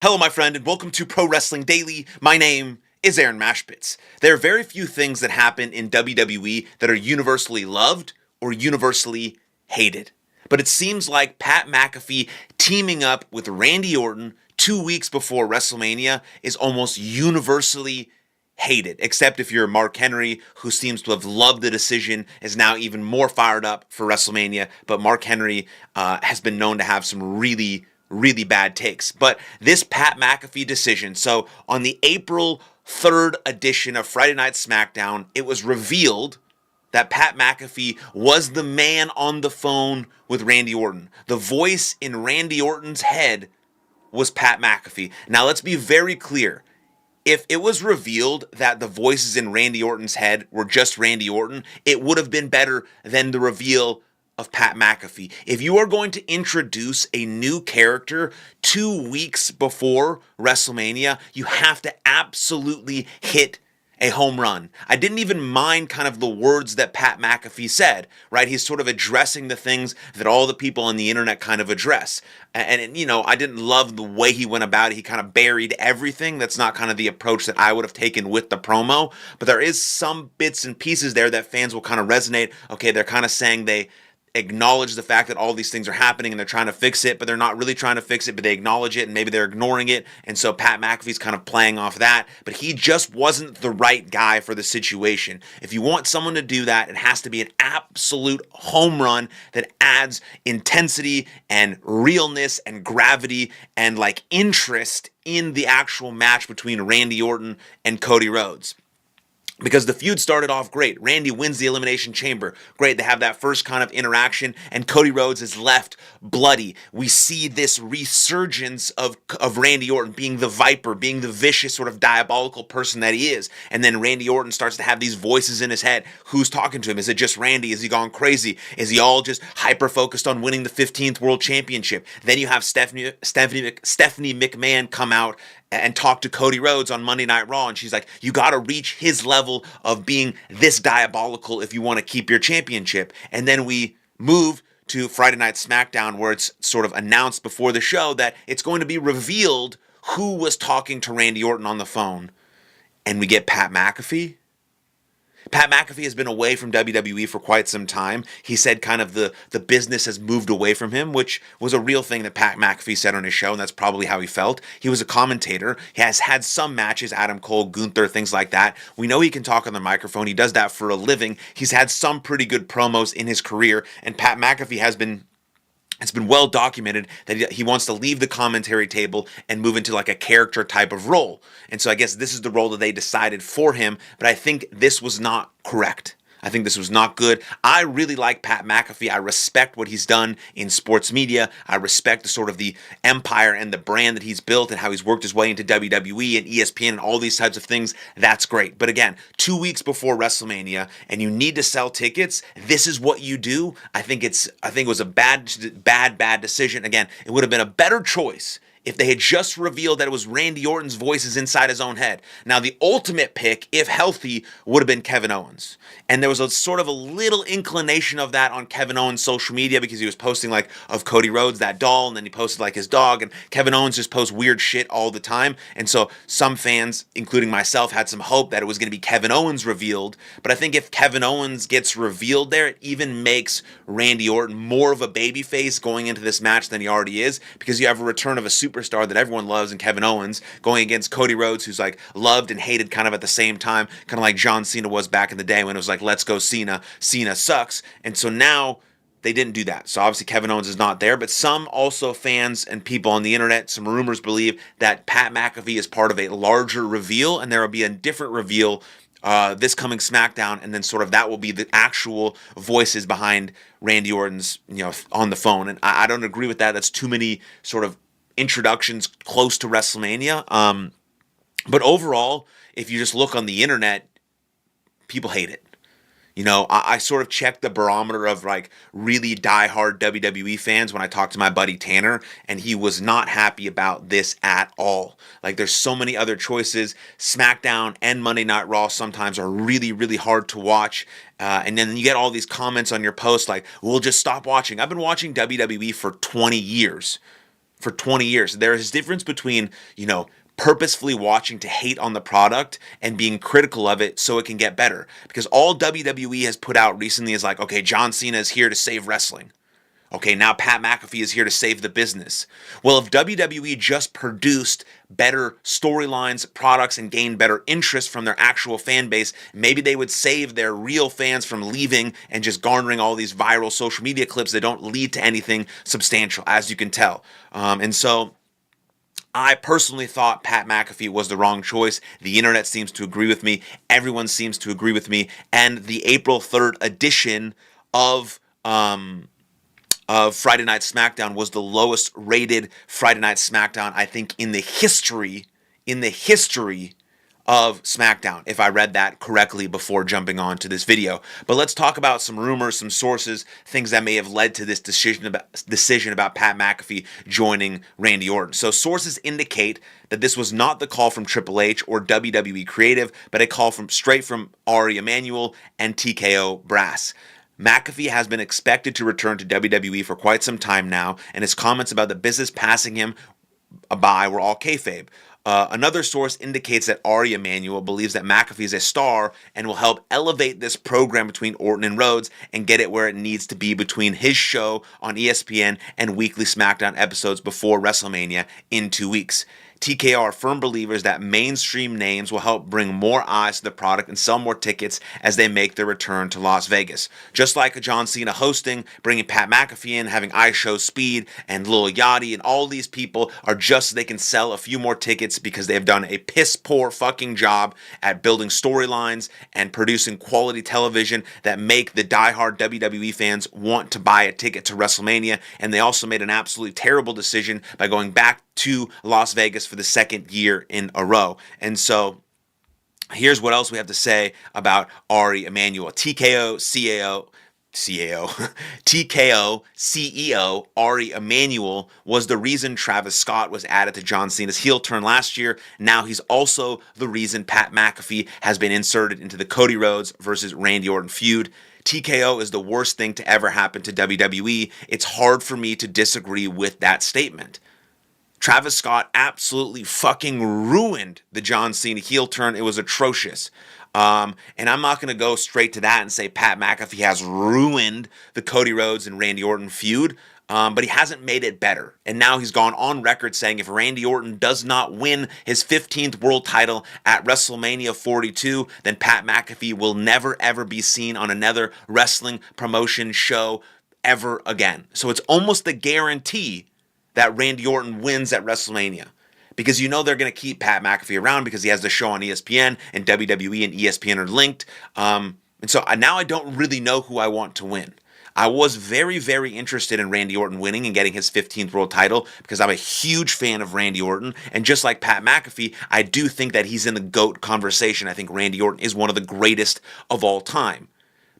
Hello, my friend, and welcome to Pro Wrestling Daily. My name is Aaron Mashpitz. There are very few things that happen in WWE that are universally loved or universally hated. But it seems like Pat McAfee teaming up with Randy Orton 2 weeks before WrestleMania is almost universally hated, except if you're Mark Henry, who seems to have loved the decision, is now even more fired up for WrestleMania. But Mark Henry has been known to have some really bad takes. But this Pat McAfee decision, so on the April 3rd edition of Friday Night SmackDown, it was revealed that Pat McAfee was the man on the phone with Randy Orton. The voice in Randy Orton's head was Pat McAfee. Now let's be very clear. If it was revealed that the voices in Randy Orton's head were just Randy Orton, it would have been better than the reveal of Pat McAfee. If you are going to introduce a new character 2 weeks before WrestleMania, you have to absolutely hit a home run. I didn't even mind kind of the words that Pat McAfee said, right? He's sort of addressing the things that all the people on the internet kind of address. And I didn't love the way he went about it. He kind of buried everything. That's not kind of the approach that I would have taken with the promo. But there is some bits and pieces there that fans will kind of resonate. Okay, they're kind of saying they acknowledge the fact that all these things are happening and they're trying to fix it, but they're not really trying to fix it, but they acknowledge it and maybe they're ignoring it. And so Pat McAfee's kind of playing off that, but he just wasn't the right guy for the situation. If you want someone to do that, it has to be an absolute home run that adds intensity and realness and gravity and like interest in the actual match between Randy Orton and Cody Rhodes. Because the feud started off great. Randy wins the Elimination Chamber. Great, they have that first kind of interaction, and Cody Rhodes is left bloody. We see this resurgence of Randy Orton being the Viper, being the vicious, sort of diabolical person that he is. And then Randy Orton starts to have these voices in his head. Who's talking to him? Is it just Randy? Is he gone crazy? Is he all just hyper-focused on winning the 15th World Championship? Then you have Stephanie McMahon come out and talk to Cody Rhodes on Monday Night Raw, and she's like, you got to reach his level of being this diabolical if you want to keep your championship. And then we move to Friday Night SmackDown, where it's sort of announced before the show that it's going to be revealed who was talking to Randy Orton on the phone. And we get Pat McAfee. Pat McAfee has been away from WWE for quite some time. He said kind of the business has moved away from him, which was a real thing that Pat McAfee said on his show, and that's probably how he felt. He was a commentator. He has had some matches, Adam Cole, Gunther, things like that. We know he can talk on the microphone. He does that for a living. He's had some pretty good promos in his career, and Pat McAfee it's been well documented that he wants to leave the commentary table and move into like a character type of role. And so I guess this is the role that they decided for him, but I think this was not correct. I think this was not good. I really like Pat McAfee. I respect what he's done in sports media. I respect the sort of the empire and the brand that he's built and how he's worked his way into WWE and ESPN and all these types of things. That's great. But again, 2 weeks before WrestleMania and you need to sell tickets, this is what you do. I think it was a bad decision. Again, it would have been a better choice if they had just revealed that it was Randy Orton's voices inside his own head. Now, the ultimate pick, if healthy, would have been Kevin Owens. And there was a sort of a little inclination of that on Kevin Owens' social media because he was posting like of Cody Rhodes, that doll, and then he posted like his dog, and Kevin Owens just posts weird shit all the time. And so some fans, including myself, had some hope that it was going to be Kevin Owens revealed. But I think if Kevin Owens gets revealed there, it even makes Randy Orton more of a babyface going into this match than he already is, because you have a return of a superstar that everyone loves in Kevin Owens going against Cody Rhodes, who's like loved and hated kind of at the same time, kind of like John Cena was back in the day when it was like, let's go Cena, Cena sucks. And so now they didn't do that. So obviously Kevin Owens is not there, but some also fans and people on the internet, some rumors believe that Pat McAfee is part of a larger reveal, and there will be a different reveal this coming SmackDown, and then sort of that will be the actual voices behind Randy Orton's, on the phone. And I don't agree with that. That's too many sort of introductions close to WrestleMania. But overall, if you just look on the internet, people hate it. I sort of checked the barometer of like really diehard WWE fans when I talked to my buddy Tanner, and he was not happy about this at all. Like there's so many other choices. SmackDown and Monday Night Raw sometimes are really hard to watch. And then you get all these comments on your post like, we'll just stop watching. I've been watching WWE for 20 years. for 20 years. There is a difference between, purposefully watching to hate on the product and being critical of it so it can get better. Because all WWE has put out recently is like, okay, John Cena is here to save wrestling. Okay, now Pat McAfee is here to save the business. Well, if WWE just produced better storylines, products, and gained better interest from their actual fan base, maybe they would save their real fans from leaving and just garnering all these viral social media clips that don't lead to anything substantial, as you can tell. And so I personally thought Pat McAfee was the wrong choice. The internet seems to agree with me. Everyone seems to agree with me. And the April 3rd edition of Friday Night SmackDown was the lowest rated Friday Night SmackDown, I think, in the history of SmackDown, if I read that correctly before jumping on to this video. But let's talk about some rumors, some sources, things that may have led to this decision about Pat McAfee joining Randy Orton. So sources indicate that this was not the call from Triple H or WWE Creative, but a call straight from Ari Emanuel and TKO Brass. McAfee has been expected to return to WWE for quite some time now, and his comments about the business passing him by were all kayfabe. Another source indicates that Ari Emanuel believes that McAfee is a star and will help elevate this program between Orton and Rhodes and get it where it needs to be between his show on ESPN and weekly SmackDown episodes before WrestleMania in 2 weeks. TKO are firm believers that mainstream names will help bring more eyes to the product and sell more tickets as they make their return to Las Vegas. Just like John Cena hosting, bringing Pat McAfee in, having iShow Speed and Lil Yachty, and all these people are just so they can sell a few more tickets because they have done a piss poor fucking job at building storylines and producing quality television that make the diehard WWE fans want to buy a ticket to WrestleMania. And they also made an absolutely terrible decision by going back to Las Vegas for the second year in a row. And so here's what else we have to say about Ari Emanuel. TKO CEO Ari Emanuel was the reason Travis Scott was added to John Cena's heel turn last year. Now he's also the reason Pat McAfee has been inserted into the Cody Rhodes versus Randy Orton feud. TKO is the worst thing to ever happen to WWE. It's hard for me to disagree with that statement. Travis Scott absolutely fucking ruined the John Cena heel turn. It was atrocious. And I'm not going to go straight to that and say Pat McAfee has ruined the Cody Rhodes and Randy Orton feud, but he hasn't made it better. And now he's gone on record saying if Randy Orton does not win his 15th world title at WrestleMania 42, then Pat McAfee will never ever be seen on another wrestling promotion show ever again. So it's almost a guarantee that Randy Orton wins at WrestleMania. Because they're going to keep Pat McAfee around because he has the show on ESPN, and WWE and ESPN are linked. And so now I don't really know who I want to win. I was very, very interested in Randy Orton winning and getting his 15th world title because I'm a huge fan of Randy Orton. And just like Pat McAfee, I do think that he's in the GOAT conversation. I think Randy Orton is one of the greatest of all time.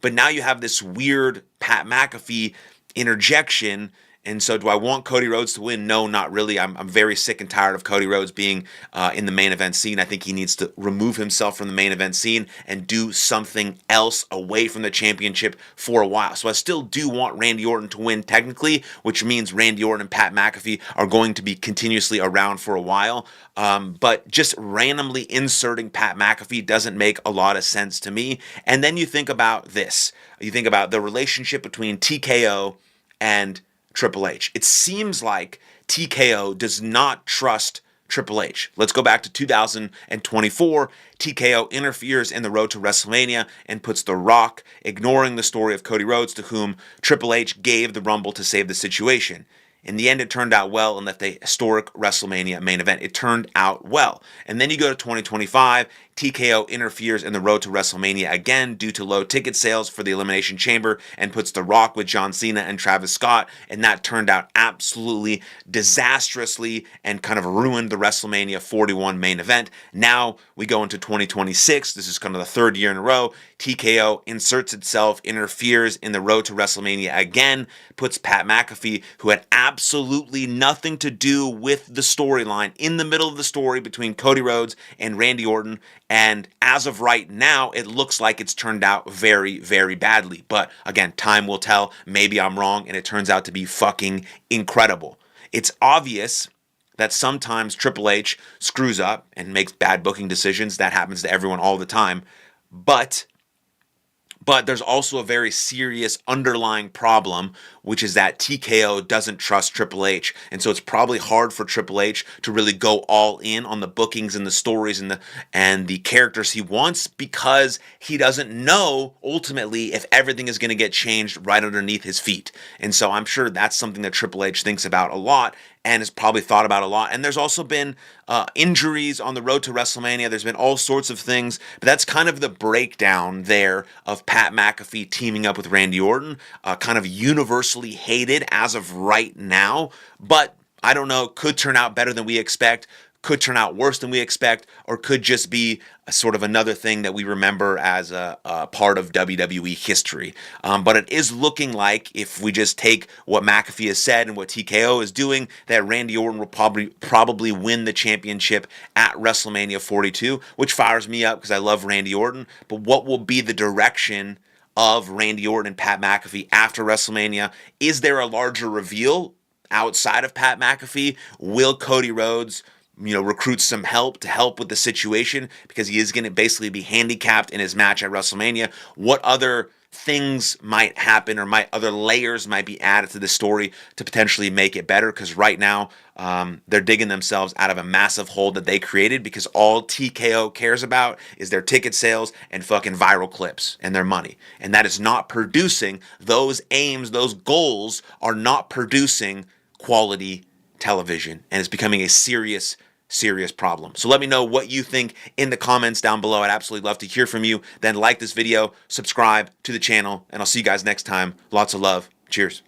But now you have this weird Pat McAfee interjection. And so do I want Cody Rhodes to win? No, not really. I'm very sick and tired of Cody Rhodes being in the main event scene. I think he needs to remove himself from the main event scene and do something else away from the championship for a while. So I still do want Randy Orton to win technically, which means Randy Orton and Pat McAfee are going to be continuously around for a while. But just randomly inserting Pat McAfee doesn't make a lot of sense to me. And then you think about this. You think about the relationship between TKO and Triple H. It seems like TKO does not trust Triple H. Let's go back to 2024. TKO interferes in the road to WrestleMania and puts The Rock, ignoring the story of Cody Rhodes, to whom Triple H gave the Rumble to save the situation. In the end, it turned out well and left a historic WrestleMania main event. It turned out well. And then you go to 2025, TKO interferes in the road to WrestleMania again due to low ticket sales for the Elimination Chamber and puts The Rock with John Cena and Travis Scott, and that turned out absolutely disastrously and kind of ruined the WrestleMania 41 main event. Now we go into 2026. This is kind of the third year in a row. TKO inserts itself, interferes in the road to WrestleMania again, puts Pat McAfee, who had absolutely nothing to do with the storyline, in the middle of the story between Cody Rhodes and Randy Orton. And as of right now, it looks like it's turned out very, very badly. But again, time will tell. Maybe I'm wrong, and it turns out to be fucking incredible. It's obvious that sometimes Triple H screws up and makes bad booking decisions. That happens to everyone all the time. But there's also a very serious underlying problem, which is that TKO doesn't trust Triple H. And so it's probably hard for Triple H to really go all in on the bookings and the stories and the characters he wants, because he doesn't know ultimately if everything is going to get changed right underneath his feet. And so I'm sure that's something that Triple H thinks about a lot and has probably thought about a lot. And there's also been injuries on the road to WrestleMania. There's been all sorts of things, but that's kind of the breakdown there of Pat McAfee teaming up with Randy Orton. Kind of universally hated as of right now, but I don't know, could turn out better than we expect, could turn out worse than we expect, or could just be a sort of another thing that we remember as a part of WWE history. But it is looking like, if we just take what McAfee has said and what TKO is doing, that Randy Orton will probably win the championship at WrestleMania 42, which fires me up because I love Randy Orton. But what will be the direction of Randy Orton and Pat McAfee after WrestleMania? Is there a larger reveal outside of Pat McAfee? Will Cody Rhodes recruit some help to help with the situation, because he is going to basically be handicapped in his match at WrestleMania? What other things might happen, or other layers might be added to the story to potentially make it better? Because right now they're digging themselves out of a massive hole that they created, because all TKO cares about is their ticket sales and fucking viral clips and their money. And that is not producing those aims, those goals are not producing quality television, and it's becoming a serious problem. So let me know what you think in the comments down below. I'd absolutely love to hear from you. Then like this video, subscribe to the channel, and I'll see you guys next time. Lots of love. Cheers.